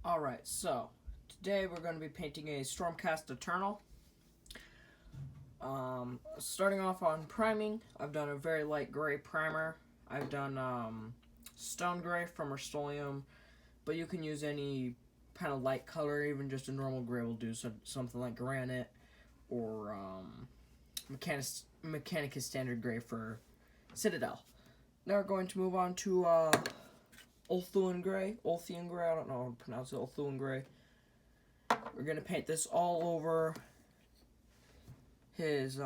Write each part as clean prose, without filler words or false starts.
Alright, so today we're going to be painting a Stormcast Eternal. Starting off on priming, I've done a very light gray primer. I've done stone gray from Rust-Oleum, but you can use any kind of light color, even just a normal gray will do, so something like granite or Mechanicus Standard Gray for Citadel. Now we're going to move on to Ulthuan Gray, I don't know how to pronounce it, Ulthuan Gray. We're going to paint this all over his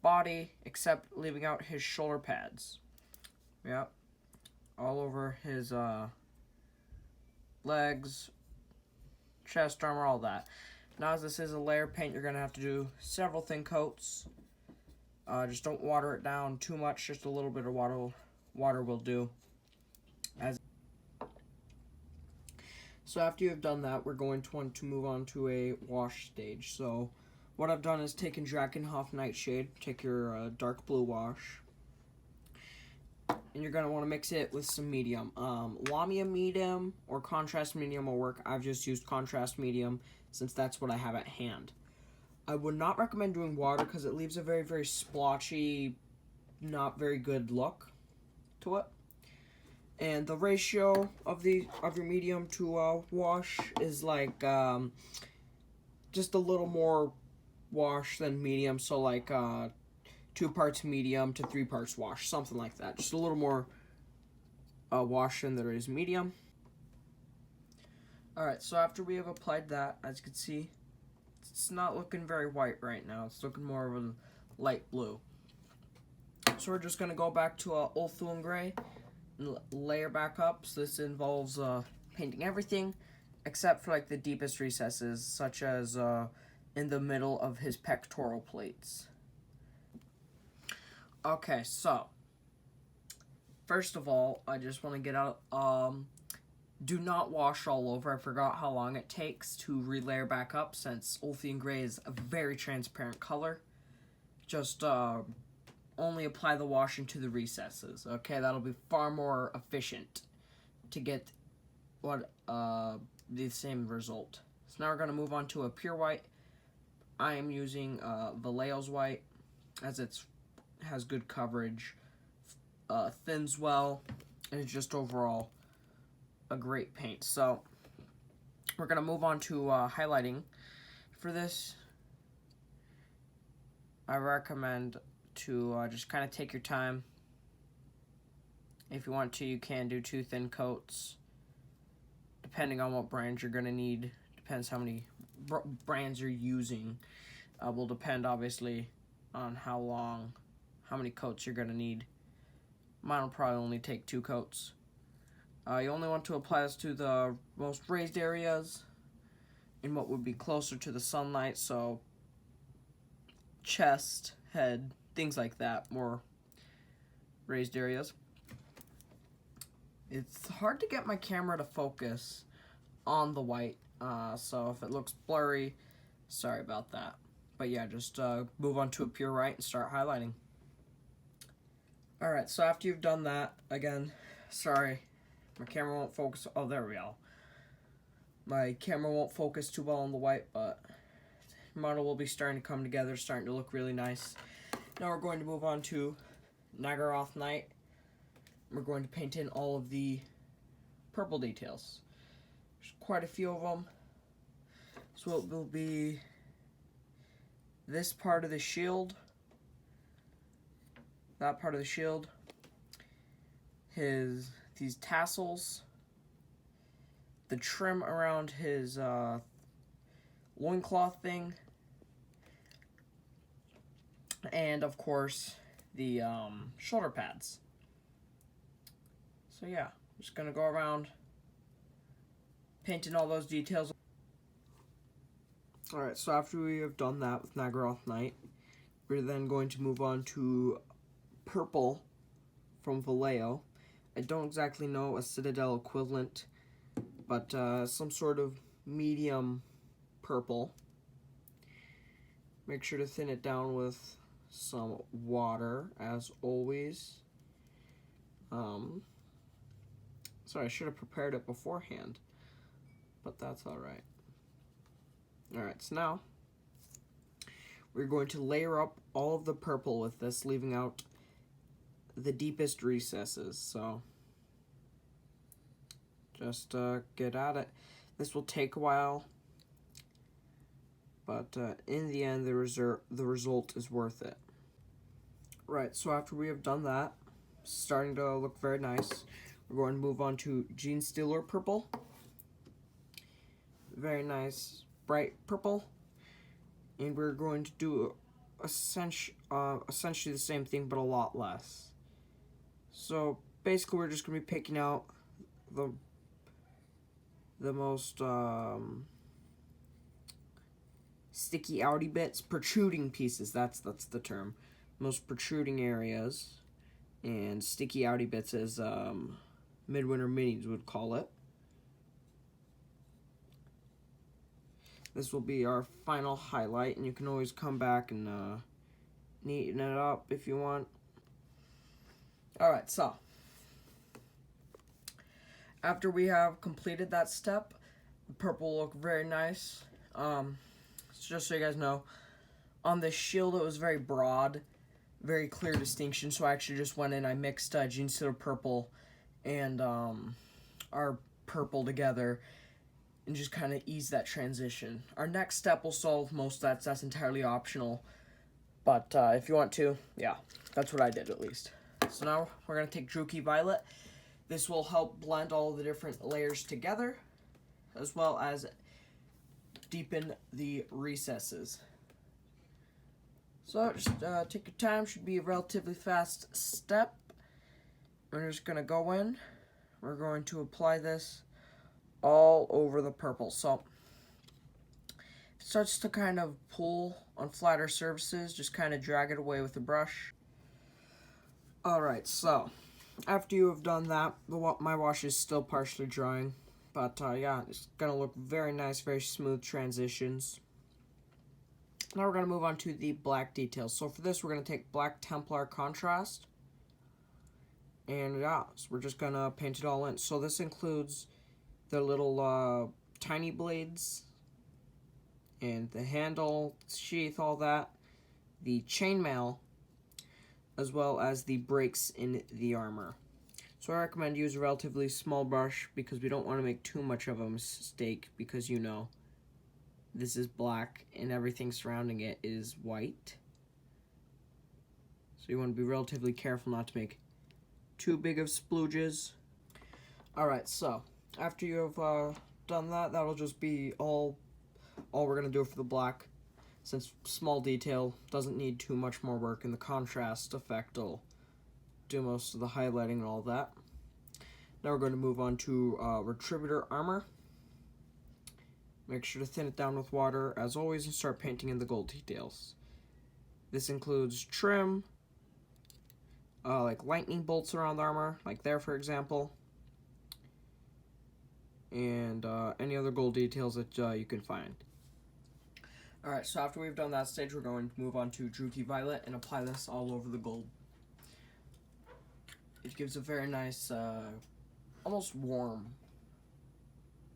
body, except leaving out his shoulder pads. Yep. All over his legs, chest, armor, all that. Now, as this is a layer paint, you're going to have to do several thin coats. Just don't water it down too much, just a little bit of water will do. So after you've done that, we're going to want to move on to a wash stage. So what I've done is taken Drakenhof Nightshade, take your dark blue wash, and you're going to want to mix it with some medium. Lamia medium or contrast medium will work. I've just used contrast medium since that's what I have at hand. I would not recommend doing water because it leaves a very, very splotchy, not very good look to it. And the ratio of your medium to wash is like just a little more wash than medium, so like 2 parts medium to 3 parts wash, something like that. Just a little more wash than there is medium. Alright, so after we have applied that, as you can see, it's not looking very white right now. It's looking more of a light blue. So we're just going to go back to Ulthuan Gray and layer back up. So this involves painting everything except for like the deepest recesses, such as in the middle of his pectoral plates. Okay, so first of all, I just want to get out, do not wash all over. I forgot how long it takes to relayer back up since Ulthuan Gray is a very transparent color. Just only apply the washing to the recesses. Okay, that'll be far more efficient to get what the same result. So now we're going to move on to a pure white. I am using Vallejo's white as it has good coverage, thins well, and it's just overall a great paint. So we're going to move on to highlighting. For this, I recommend to just kind of take your time. If you want to, you can do 2 thin coats, depending on what brand you're going to need. Depends how many brands you're using. Will depend, obviously, on how many coats you're going to need. Mine will probably only take 2 coats. You only want to apply this to the most raised areas in what would be closer to the sunlight, so chest, head, things like that, more raised areas. It's hard to get my camera to focus on the white, so if it looks blurry, sorry about that. But yeah, just move on to a pure white and start highlighting. Alright, so after you've done that, again, sorry, my camera won't focus. Oh, there we go. My camera won't focus too well on the white, but the model will be starting to come together, starting to look really nice. Now we're going to move on to Nagaroth Night. We're going to paint in all of the purple details. There's quite a few of them. So it will be this part of the shield, that part of the shield, these tassels, the trim around his loincloth thing, and of course the shoulder pads. So yeah, I'm just gonna go around painting all those details. Alright, so after we have done that with Nagaroth Night, we're then going to move on to purple from Vallejo. I don't exactly know a Citadel equivalent, but some sort of medium purple. Make sure to thin it down with some water, as always. Sorry, I should have prepared it beforehand. but that's alright. Alright, so now we're going to layer up all of the purple with this, leaving out the deepest recesses. So just get at it. This will take a while, but in the end, the result is worth it. Right, so after we have done that, starting to look very nice, we're going to move on to Gene Stealer purple. Very nice, bright purple. And we're going to do essentially the same thing, but a lot less. So basically, we're just going to be picking out the most sticky outy bits, protruding pieces. That's the term. Most protruding areas, and sticky outy bits, as Midwinter Minis would call it. This will be our final highlight, and you can always come back and neaten it up if you want. Alright, so after we have completed that step, the purple will look very nice. Just so you guys know, on the shield it was very broad, very clear distinction, so I actually just went in, I mixed Gene Stealer purple and our purple together, and just kind of ease that transition. Our next step will solve most of that, so that's entirely optional. But if you want to, yeah, that's what I did at least. So now we're going to take Druchii Violet. This will help blend all the different layers together, as well as deepen the recesses. So just take your time, should be a relatively fast step. We're just going to go in, we're going to apply this all over the purple. So it starts to kind of pull on flatter surfaces, just kind of drag it away with the brush. Alright, so after you have done that, my wash is still partially drying, but yeah, it's gonna look very nice, very smooth transitions. Now we're gonna move on to the black details. So for this, we're gonna take Black Templar Contrast, and yeah, so we're just gonna paint it all in. So this includes the little tiny blades, and the handle, sheath, all that, the chainmail, as well as the breaks in the armor. So I recommend use a relatively small brush because we don't want to make too much of a mistake, because you know this is black and everything surrounding it is white. So you want to be relatively careful not to make too big of splooges. Alright, so after you have done that, that'll just be all we're going to do for the black. Since small detail doesn't need too much more work, and the contrast effect will do most of the highlighting and all that. Now we're going to move on to Retributor Armor. Make sure to thin it down with water, as always, and start painting in the gold details. This includes trim, like lightning bolts around the armor, like there for example, and any other gold details that you can find. Alright, so after we've done that stage, we're going to move on to Druchii Violet and apply this all over the gold. It gives a very nice, almost warm,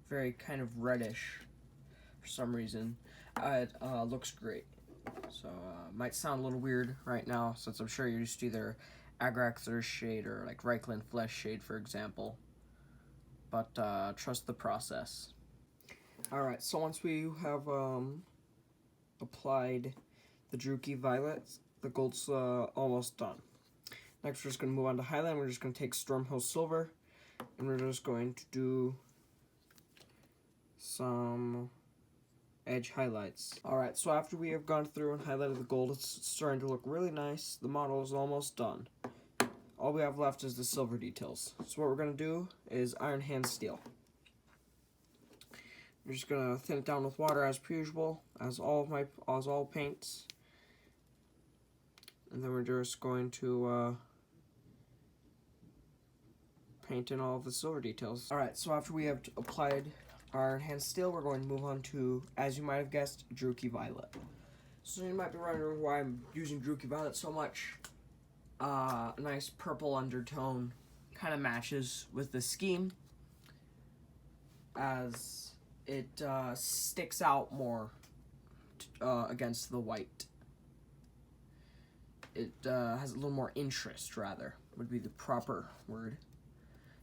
very kind of reddish for some reason. It looks great. So, might sound a little weird right now, since I'm sure you're used to either Agrax shade or like Reikland Flesh shade, for example. But trust the process. Alright, so once we have applied the Druchii Violet, the gold's almost done. Next, we're just going to move on to highlight. We're just going to take Stormhost Silver, and we're just going to do some edge highlights. Alright, so after we have gone through and highlighted the gold, it's starting to look really nice. The model is almost done. All we have left is the silver details. So what we're going to do is Iron Hand Steel. We're just going to thin it down with water as per usual, as all paints. And then we're just going to paint in all of the silver details. Alright, so after we have applied our Iron Hand Steel, we're going to move on to, as you might have guessed, Druchii Violet. So you might be wondering why I'm using Druchii Violet so much. A nice purple undertone kind of matches with the scheme, as it sticks out more against the white. It has a little more interest, rather, would be the proper word.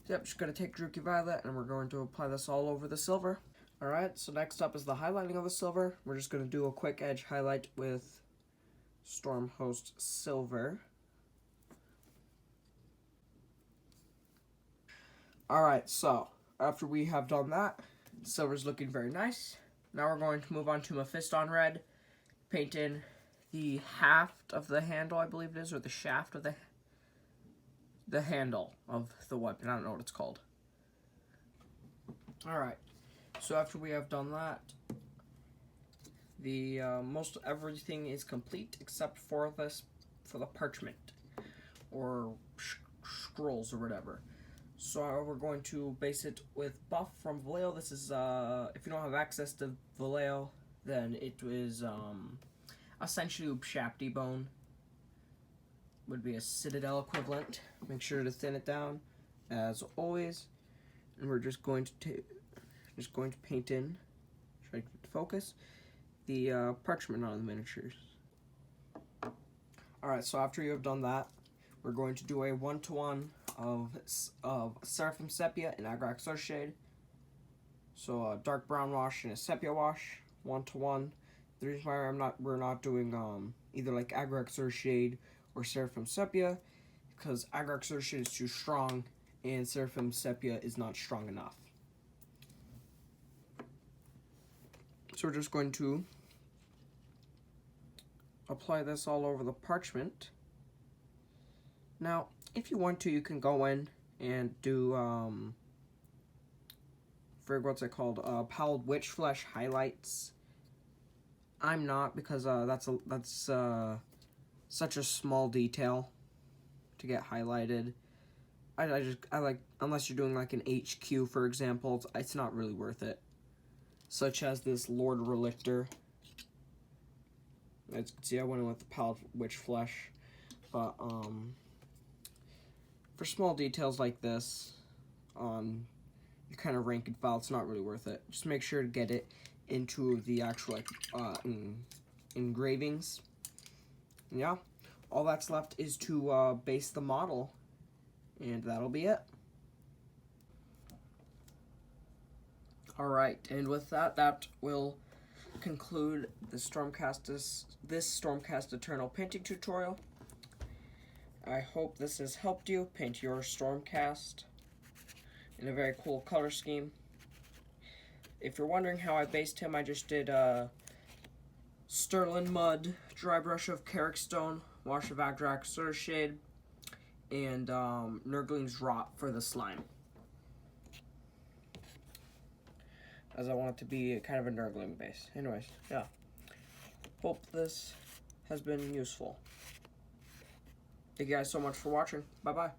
So yep, just going to take Druchii Violet, and we're going to apply this all over the silver. Alright, so next up is the highlighting of the silver. We're just going to do a quick edge highlight with Stormhost Silver. Alright, so after we have done that, silver's looking very nice. Now we're going to move on to Mephiston Red, paint in the haft of the handle, I believe it is, or the shaft of the handle of the weapon. I don't know what it's called. Alright, so after we have done that, the most everything is complete except for the parchment or scrolls or whatever. So we're going to base it with buff from Vallejo. This is if you don't have access to Vallejo, then it is essentially Upshapti bone. Would be a Citadel equivalent. Make sure to thin it down as always, and we're just going to paint in. Try to focus the parchment on the miniatures. Alright, so after you have done that, we're going to do a 1-to-1 of Seraphim Sepia and Agrax Earthshade. So a dark brown wash and a sepia wash, 1-to-1. The reason why we're not doing either like Agrax Earthshade or Seraphim Sepia, because Agrax Earthshade is too strong and Seraphim Sepia is not strong enough. So we're just going to apply this all over the parchment. Now, if you want to, you can go in and do what's it called? Pallid Witch Flesh highlights. I'm not, because that's such a small detail to get highlighted. I like, unless you're doing like an HQ, for example, it's not really worth it. Such as this Lord Relictor. As you can see, I went in with the Pallid Witch Flesh, but for small details like this, on your kind of rank and file, it's not really worth it. Just make sure to get it into the actual engravings. Yeah, all that's left is to base the model, and that'll be it. Alright, and with that, that will conclude this Stormcast Eternal painting tutorial. I hope this has helped you paint your Stormcast in a very cool color scheme. If you're wondering how I based him, I just did Sterling Mud, dry brush of Carrickstone, wash of Agrax Earthshade, and Nurgling's Rot for the slime. As I want it to be kind of a Nurgling base. Anyways, yeah. Hope this has been useful. Thank you guys so much for watching. Bye-bye.